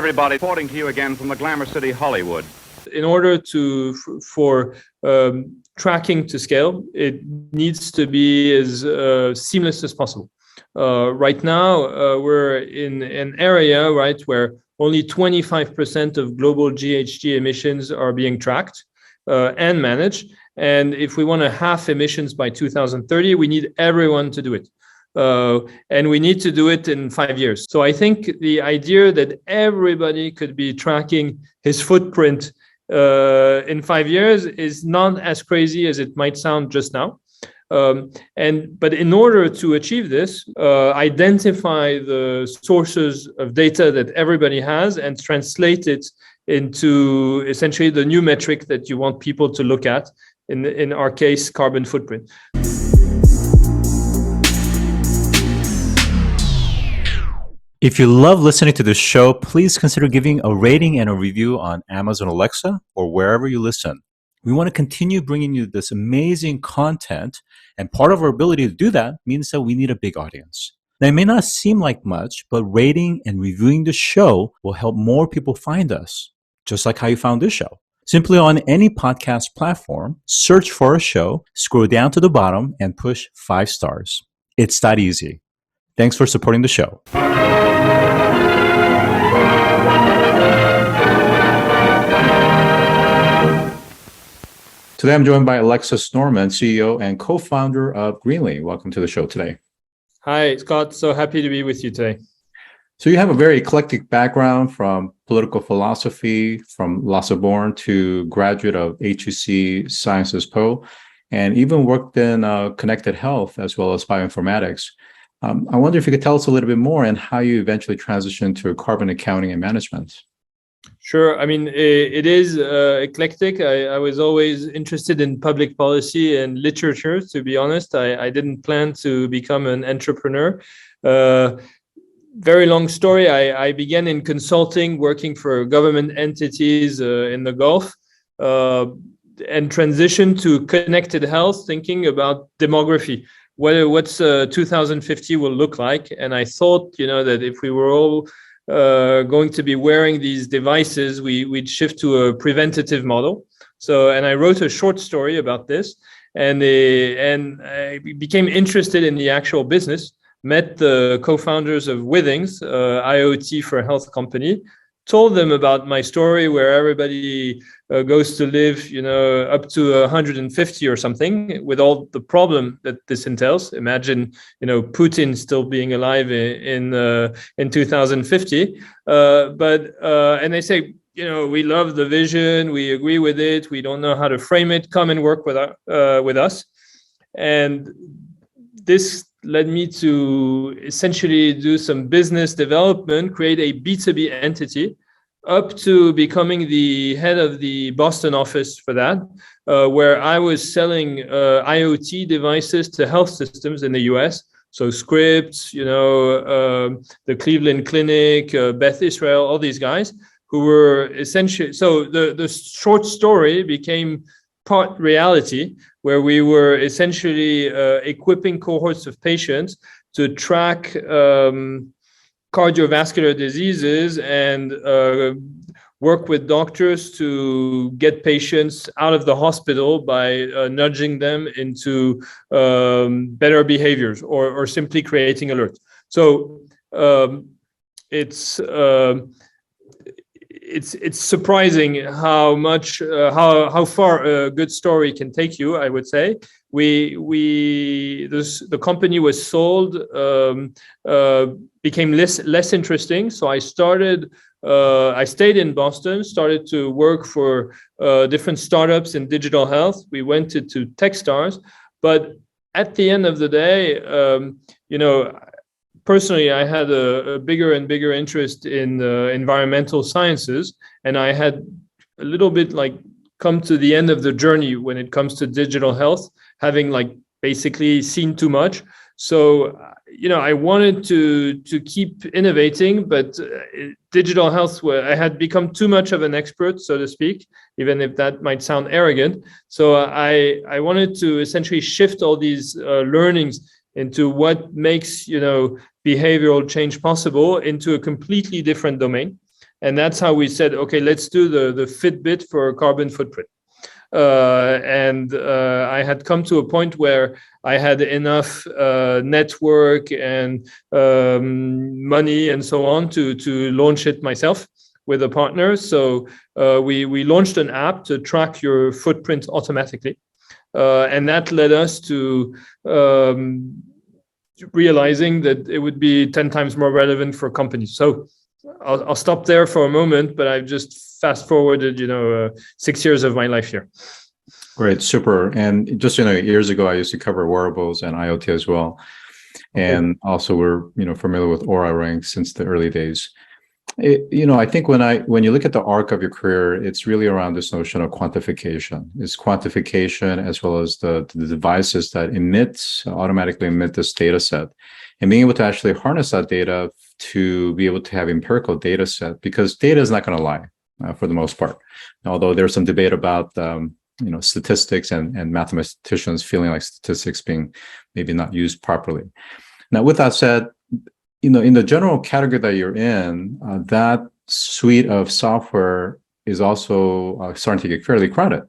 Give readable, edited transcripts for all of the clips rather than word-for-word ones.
everybody. Reporting to you again from the Glamour City, Hollywood. In order for tracking to scale, it needs to be as seamless as possible. Right now, we're in an area, right, where only 25% of global GHG emissions are being tracked and managed. And if we want to halve emissions by 2030, we need everyone to do it. And we need to do it in 5 years. So I think the idea that everybody could be tracking his footprint in 5 years is not as crazy as it might sound just now. But in order to achieve this, identify the sources of data that everybody has and translate it into essentially the new metric that you want people to look at, in our case, carbon footprint. If you love listening to this show, please consider giving a rating and a review on Amazon Alexa or wherever you listen. We want to continue bringing you this amazing content, and part of our ability to do that means that we need a big audience. Now, it may not seem like much, but rating and reviewing the show will help more people find us, just like how you found this show. Simply on any podcast platform, search for a show, scroll down to the bottom, and push 5 stars. It's that easy. Thanks for supporting the show. Today, I'm joined by Alexis Normand, CEO and co-founder of Greenly. Welcome to the show today. Hi, Scott. So happy to be with you today. So you have a very eclectic background, from political philosophy, from La Sorbonne to graduate of HEC Sciences Po, and even worked in connected health as well as bioinformatics. I wonder if you could tell us a little bit more on how you eventually transitioned to carbon accounting and management. Sure. I mean, it is eclectic. I was always interested in public policy and literature, to be honest. I didn't plan to become an entrepreneur. Very long story. I began in consulting, working for government entities in the Gulf, and transitioned to connected health, thinking about demography. What's 2050 will look like. And I thought, that if we were all going to be wearing these devices, we'd shift to a preventative model. And I wrote a short story about this, and I became interested in the actual business, met the co-founders of Withings, IoT for health company, told them about my story, where everybody goes to live, up to 150 or something, with all the problem that this entails. Imagine, Putin still being alive in 2050. And they say, we love the vision, we agree with it, we don't know how to frame it. Come and work with us. And this led me to essentially do some business development, create a B2B entity, up to becoming the head of the Boston office for that, where I was selling IoT devices to health systems in the US. So Scripps, the Cleveland Clinic, Beth Israel, all these guys who were essentially, so the short story became part reality, where we were essentially equipping cohorts of patients to track cardiovascular diseases and work with doctors to get patients out of the hospital by nudging them into better behaviors or simply creating alerts. So it's surprising how much how far a good story can take you. I would say the company was sold, became less interesting. So I stayed in Boston, started to work for different startups in digital health. We went to Techstars, but at the end of the day, personally, I had a bigger and bigger interest in environmental sciences, and I had a little bit come to the end of the journey when it comes to digital health, having basically seen too much. So, I wanted to keep innovating, but digital health, I had become too much of an expert, so to speak, even if that might sound arrogant. So I wanted to essentially shift all these learnings into what makes, behavioral change possible into a completely different domain. And that's how we said, okay, let's do the Fitbit for carbon footprint. I had come to a point where I had enough network and money and so on to launch it myself with a partner. So we launched an app to track your footprint automatically. And that led us to realizing that it would be 10 times more relevant for companies. So I'll stop there for a moment, but I've just fast forwarded, 6 years of my life here. Great, super. And just, years ago, I used to cover wearables and IoT as well. And also we're, familiar with Aura Ring since the early days. I think when you look at the arc of your career, it's really around this notion of quantification. It's quantification as well as the devices that automatically emit this data set, and being able to actually harness that data to be able to have empirical data set, because data is not going to lie for the most part. Although there's some debate about statistics and mathematicians feeling like statistics being maybe not used properly. Now, with that said, in the general category that you're in, that suite of software is also starting to get fairly crowded.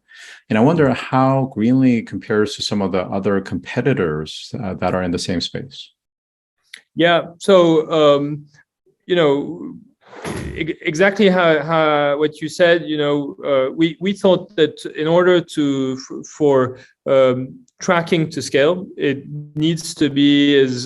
And I wonder how Greenly compares to some of the other competitors that are in the same space. Yeah. So, exactly how what you said. We thought that in order for tracking to scale, it needs to be as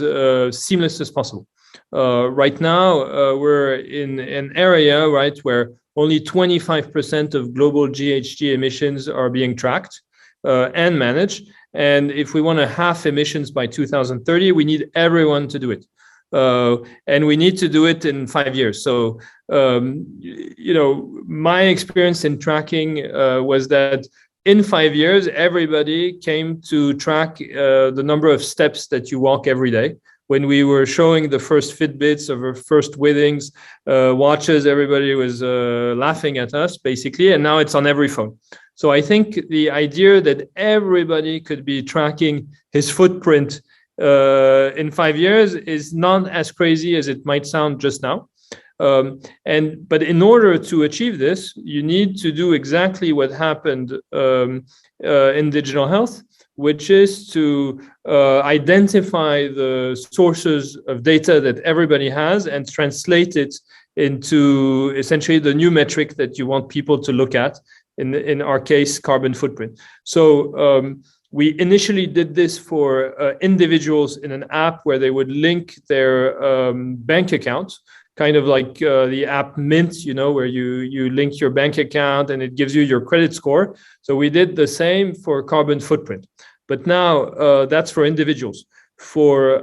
seamless as possible. Right now, we're in an area, right, where only 25% of global GHG emissions are being tracked and managed. And if we want to halve emissions by 2030, we need everyone to do it. And we need to do it in 5 years. So, my experience in tracking was that in 5 years, everybody came to track the number of steps that you walk every day. When we were showing the first Fitbits of our first Withings watches, everybody was laughing at us, basically, and now it's on every phone. So I think the idea that everybody could be tracking his footprint in 5 years is not as crazy as it might sound just now. But in order to achieve this, you need to do exactly what happened in digital health, which is to identify the sources of data that everybody has and translate it into essentially the new metric that you want people to look at, in our case, carbon footprint. So we initially did this for individuals in an app where they would link their bank account, kind of like the app Mint, where you link your bank account and it gives you your credit score. So we did the same for carbon footprint. But now that's for individuals. For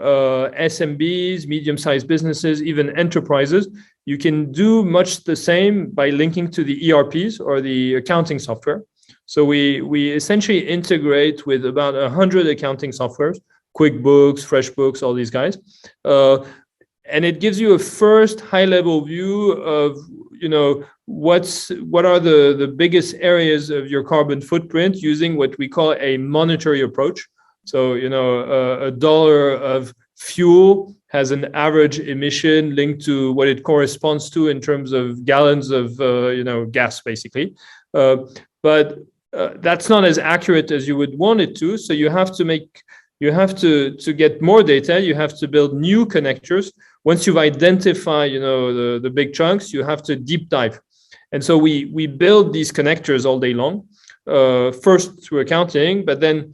SMBs, medium-sized businesses, even enterprises, you can do much the same by linking to the ERPs or the accounting software. So we essentially integrate with about 100 accounting softwares, QuickBooks, FreshBooks, all these guys. And it gives you a first high-level view of, what are the biggest areas of your carbon footprint using what we call a monetary approach. So, a dollar of fuel has an average emission linked to what it corresponds to in terms of gallons of, gas, basically. But that's not as accurate as you would want it to. So you have to get more data. You have to build new connectors. Once you've identified, the big chunks, you have to deep dive. And so we build these connectors all day long, first through accounting, but then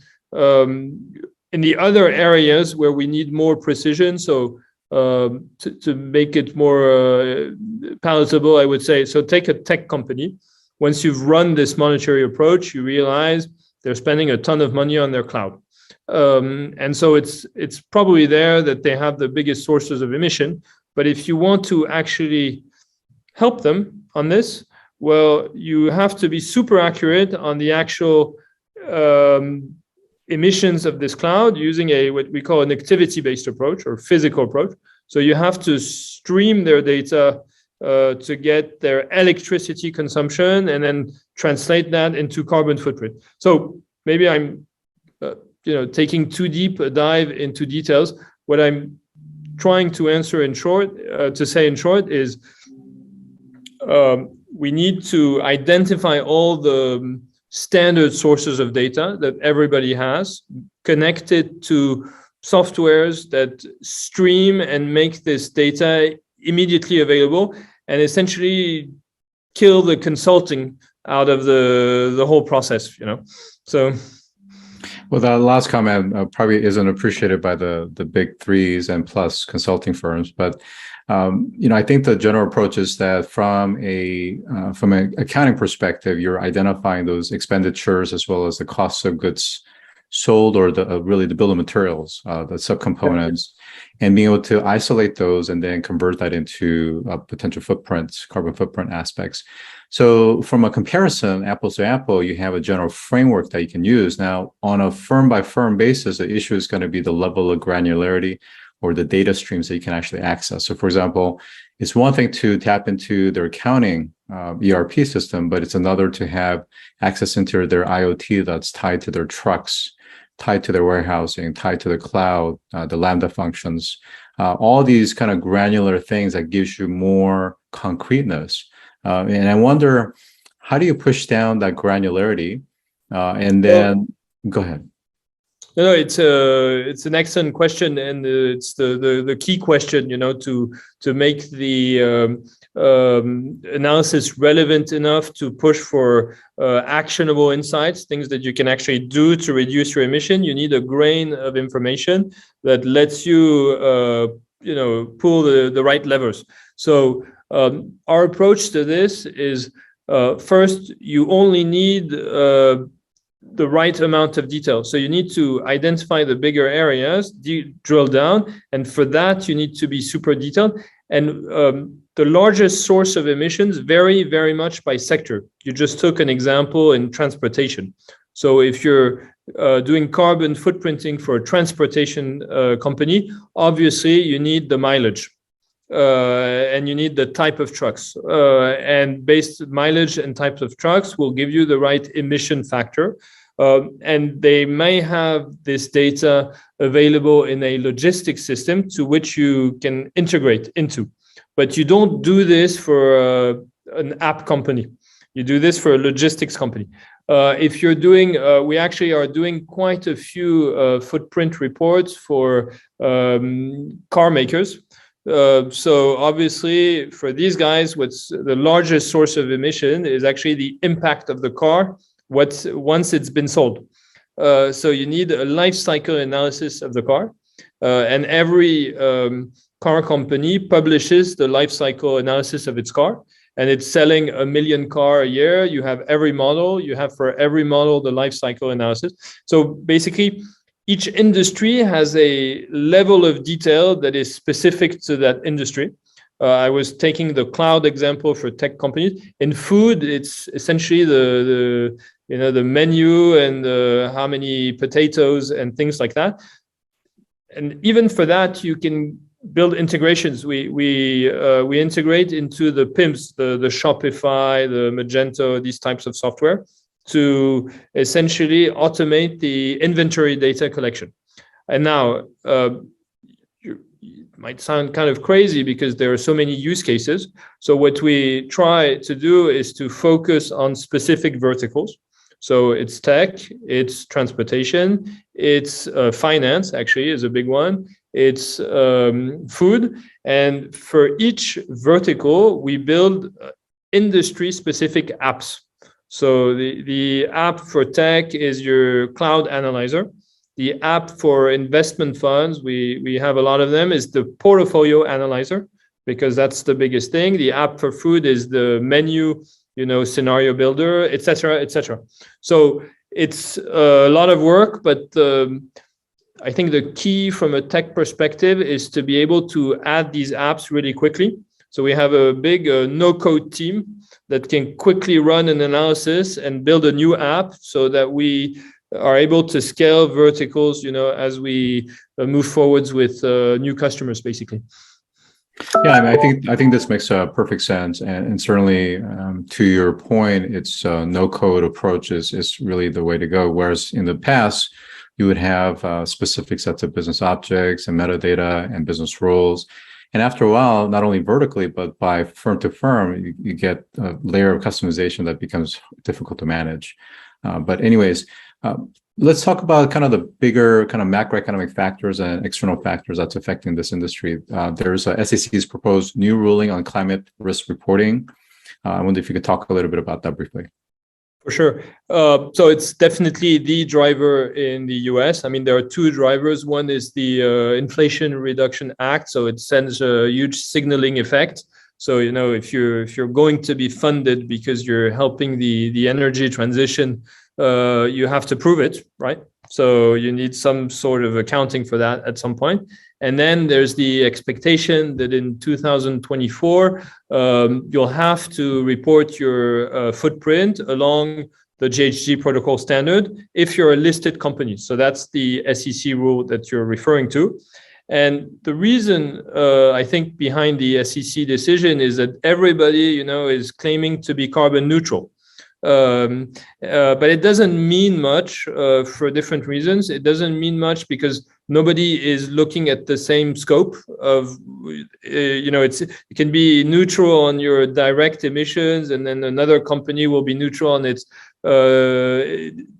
in the other areas where we need more precision, so to make it more palatable, I would say, so take a tech company. Once you've run this monetary approach, you realize they're spending a ton of money on their cloud. And so it's probably there that they have the biggest sources of emission. But if you want to actually help them on this, well, you have to be super accurate on the actual emissions of this cloud using what we call an activity-based approach or physical approach. So you have to stream their data to get their electricity consumption and then translate that into carbon footprint. So maybe I'm taking too deep a dive into details. What I'm trying to answer in short, is we need to identify all the standard sources of data that everybody has, connect it to softwares that stream and make this data immediately available, and essentially kill the consulting out of the whole process, So, well, that last comment probably isn't appreciated by the big threes and plus consulting firms, but I think the general approach is that from an accounting perspective, you're identifying those expenditures as well as the costs of goods sold, or really the bill of materials, the subcomponents, and being able to isolate those and then convert that into potential footprints, carbon footprint aspects. So from a comparison, apples to apple, you have a general framework that you can use. Now, on a firm by firm basis, the issue is going to be the level of granularity or the data streams that you can actually access. So for example, it's one thing to tap into their accounting ERP system, but it's another to have access into their IoT that's tied to their trucks, tied to their warehousing, tied to the cloud, the Lambda functions, all these kind of granular things that gives you more concreteness. And I wonder, how do you push down that granularity? And then, go ahead. No, it's an excellent question, and it's the key question, to make the analysis relevant enough to push for actionable insights, things that you can actually do to reduce your emission. You need a grain of information that lets you, pull the right levers. So our approach to this is, first, you only need the right amount of detail. So you need to identify the bigger areas, drill down, and for that you need to be super detailed. And the largest source of emissions vary very much by sector. You just took an example in transportation. So if you're doing carbon footprinting for a transportation company, obviously you need the mileage. And you need the type of trucks, and based mileage and types of trucks will give you the right emission factor. And they may have this data available in a logistics system to which you can integrate into. But you don't do this for an app company. You do this for a logistics company. If you're doing, we actually are doing quite a few footprint reports for car makers. So obviously for these guys, what's the largest source of emission is actually the impact of the car once it's been sold. So you need a life cycle analysis of the car, and every car company publishes the life cycle analysis of its car, and it's selling 1 million cars a year. You have every model, you have for every model the life cycle analysis. So basically, each industry has a level of detail that is specific to that industry. I was taking the cloud example for tech companies. In food, it's essentially the menu and how many potatoes and things like that. And even for that, you can build integrations. We integrate into the PIMS, the Shopify, the Magento, these types of software, to essentially automate the inventory data collection. And now, it might sound kind of crazy because there are so many use cases. So what we try to do is to focus on specific verticals. So it's tech, it's transportation, it's finance, actually, is a big one. It's food. And for each vertical, we build industry-specific apps. So the app for tech is your cloud analyzer. The app for investment funds, we have a lot of them, is the portfolio analyzer, because that's the biggest thing. The app for food is the menu, scenario builder, et cetera, et cetera. So it's a lot of work, but I think the key from a tech perspective is to be able to add these apps really quickly. So we have a big no-code team that can quickly run an analysis and build a new app so that we are able to scale verticals, as we move forwards with new customers, basically. Yeah, I think this makes perfect sense, and certainly to your point, it's no-code approach is really the way to go. Whereas in the past, you would have specific sets of business objects and metadata and business rules. And after a while, not only vertically, but by firm to firm, you get a layer of customization that becomes difficult to manage. But anyways, let's talk about kind of the bigger kind of macroeconomic factors and external factors that's affecting this industry. There's SEC's proposed new ruling on climate risk reporting. I wonder if you could talk a little bit about that briefly. For sure. So it's definitely the driver in the US. I mean, there are two drivers. One is the Inflation Reduction Act. So it sends a huge signaling effect. So, you know, if you're going to be funded because you're helping the energy transition, you have to prove it, right? So you need some sort of accounting for that at some point. And then there's the expectation that in 2024, you'll have to report your footprint along the GHG protocol standard if you're a listed company. So that's the SEC rule that you're referring to. And the reason I think behind the SEC decision is that everybody, you know, is claiming to be carbon neutral. But it doesn't mean much for different reasons. It doesn't mean much because nobody is looking at the same scope of, you know, it can be neutral on your direct emissions, and then another company will be neutral on its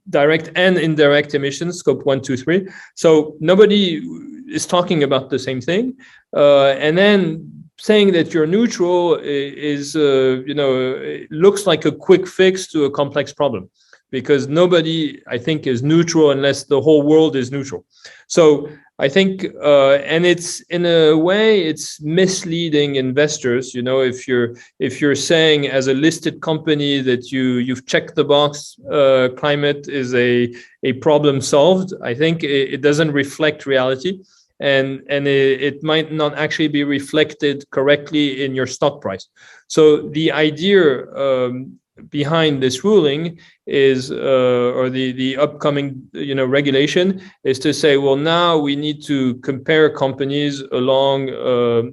direct and indirect emissions, scope 1, 2, 3. So nobody is talking about the same thing. And then saying that you're neutral is, you know, it looks like a quick fix to a complex problem, because nobody, I think, is neutral unless the whole world is neutral. So I think, and it's in a way, it's misleading investors. You know, if you're saying as a listed company that you've checked the box, climate is a problem solved, I think it doesn't reflect reality. And it might not actually be reflected correctly in your stock price. So the idea behind this ruling is, or the upcoming, you know, regulation is to say, well, now we need to compare companies along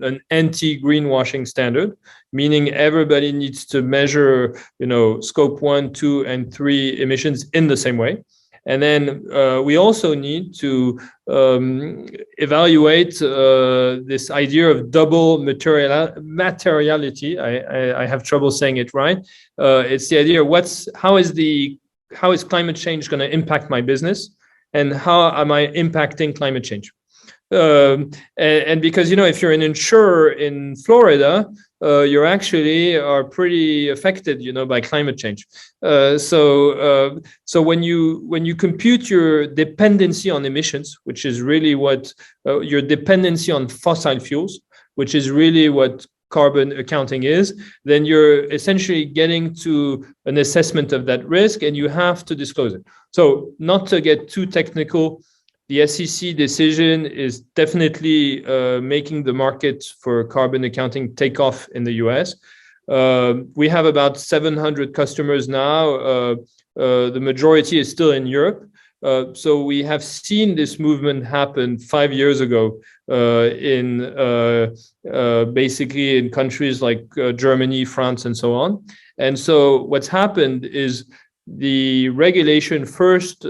an anti-greenwashing standard, meaning everybody needs to measure, you know, scope 1, 2, and 3 emissions in the same way. And then we also need to evaluate this idea of double materiality. I have trouble saying it right. It's the idea of how is climate change going to impact my business, and how am I impacting climate change? And because, you know, if you're an insurer in Florida, you actually are pretty affected, you know, by climate change. So when you compute your dependency on emissions, which is really what your dependency on fossil fuels, which is really what carbon accounting is, then you're essentially getting to an assessment of that risk, and you have to disclose it. So not to get too technical, the SEC decision is definitely making the market for carbon accounting take off in the US. We have about 700 customers now. The majority is still in Europe. So we have seen this movement happen 5 years ago in basically in countries like Germany, France, and so on. And so what's happened is the regulation first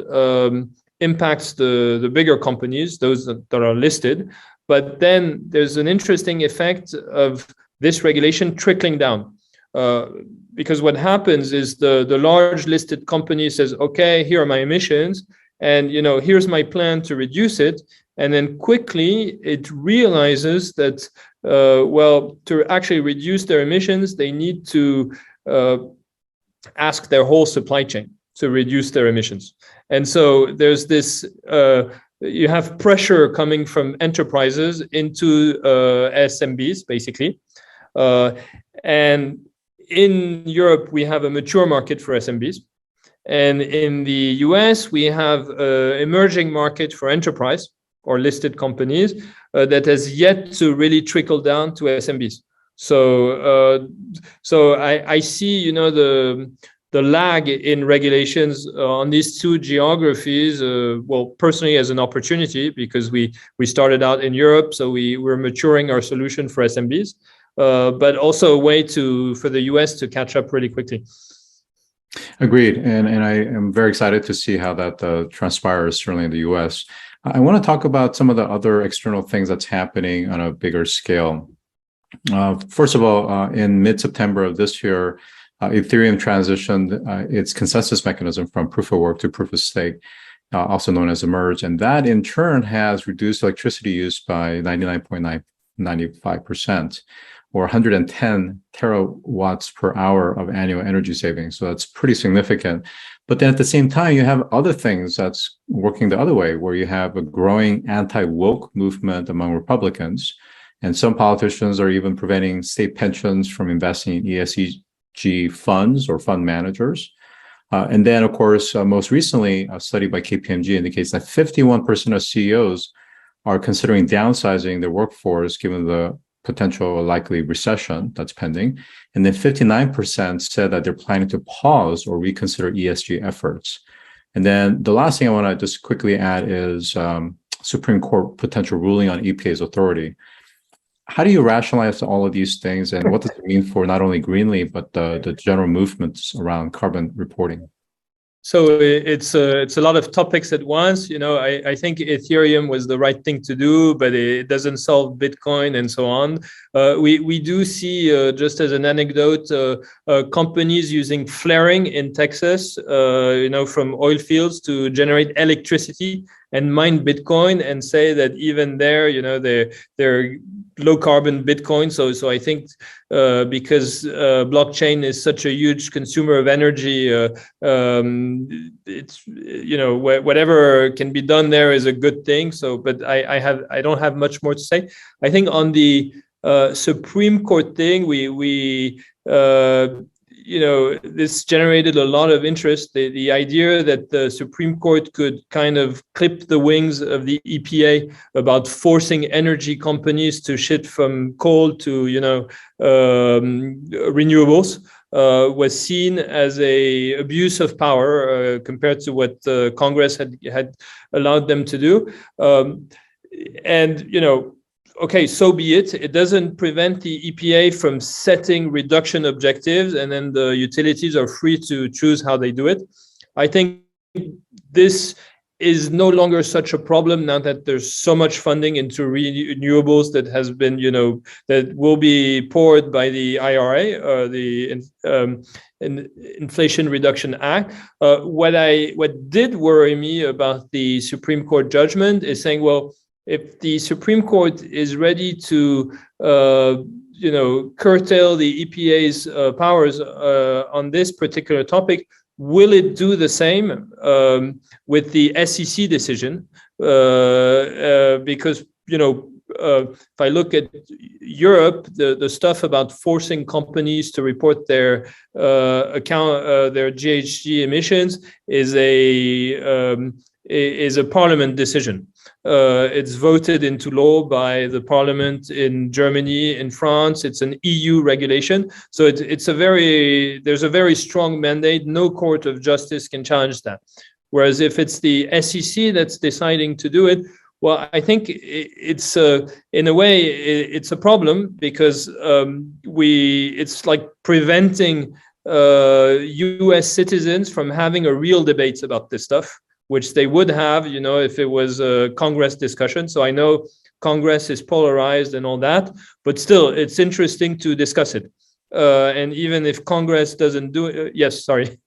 impacts the bigger companies, those that are listed. But then there's an interesting effect of this regulation trickling down. Because what happens is the large listed company says, okay, here are my emissions, and, you know, here's my plan to reduce it. And then quickly it realizes that, well, to actually reduce their emissions, they need to ask their whole supply chain to reduce their emissions. And so there's this, you have pressure coming from enterprises into SMBs, basically. And in Europe, we have a mature market for SMBs. And in the US, we have an emerging market for enterprise or listed companies that has yet to really trickle down to SMBs. So, I see, you know, the lag in regulations on these two geographies, well, personally as an opportunity, because we started out in Europe, so we're maturing our solution for SMBs, but also a way for the US to catch up really quickly. Agreed. And I am very excited to see how that transpires, certainly in the US. I want to talk about some of the other external things that's happening on a bigger scale. First of all, in mid-September of this year, Ethereum transitioned its consensus mechanism from proof of work to proof of stake, also known as a merge. And that in turn has reduced electricity use by 99.995%, or 110 terawatts per hour of annual energy savings. So that's pretty significant. But then at the same time, you have other things that's working the other way, where you have a growing anti-woke movement among Republicans. And some politicians are even preventing state pensions from investing in ESG funds or fund managers. And then, of course, most recently, a study by KPMG indicates that 51% of CEOs are considering downsizing their workforce given the potential likely recession that's pending. And then 59% said that they're planning to pause or reconsider ESG efforts. And then the last thing I want to just quickly add is Supreme Court potential ruling on EPA's authority. How do you rationalize all of these things, and what does it mean for not only Greenly, but the general movements around carbon reporting? So it's a lot of topics at once. I think Ethereum was the right thing to do, but it doesn't solve Bitcoin and so on. We do see, just as an anecdote, companies using flaring in Texas, from oil fields to generate electricity and mine Bitcoin, and say that even there, they're low carbon Bitcoin. So I think because blockchain is such a huge consumer of energy, it's whatever can be done there is a good thing. So, but I don't have much more to say. I think on the Supreme Court thing, this generated a lot of interest. The idea that the Supreme Court could kind of clip the wings of the EPA about forcing energy companies to shift from coal to, renewables, was seen as a abuse of power compared to what Congress had allowed them to do. Okay, so be it. It doesn't prevent the EPA from setting reduction objectives, and then the utilities are free to choose how they do it. I think this is no longer such a problem now that there's so much funding into renewables that has been, that will be poured by the IRA, the Inflation Reduction Act. What did worry me about the Supreme Court judgment is saying, well, if the Supreme Court is ready to, curtail the EPA's powers on this particular topic, will it do the same with the SEC decision? Because, if I look at Europe, the stuff about forcing companies to report their their GHG emissions is a parliament decision. It's voted into law by the parliament in Germany, in France. It's an EU regulation. So there's a very strong mandate. No court of justice can challenge that. Whereas if it's the SEC that's deciding to do it, well, I think it's in a way it's a problem, because it's like preventing US citizens from having a real debate about this stuff, which they would have, if it was a Congress discussion. So I know Congress is polarized and all that, but still, it's interesting to discuss it. And even if Congress doesn't do it, yes, sorry.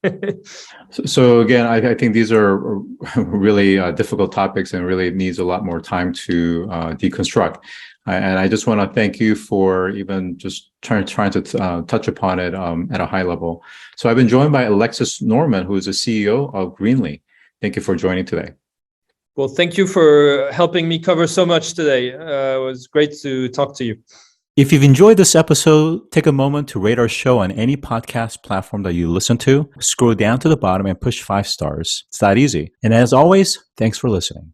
So again, I think these are really difficult topics, and really needs a lot more time to deconstruct. And I just want to thank you for even just trying to touch upon it at a high level. So I've been joined by Alexis Normand, who is the CEO of Greenly. Thank you for joining today. Well, thank you for helping me cover so much today. It was great to talk to you. If you've enjoyed this episode, take a moment to rate our show on any podcast platform that you listen to. Scroll down to the bottom and push 5 stars. It's that easy. And as always, thanks for listening.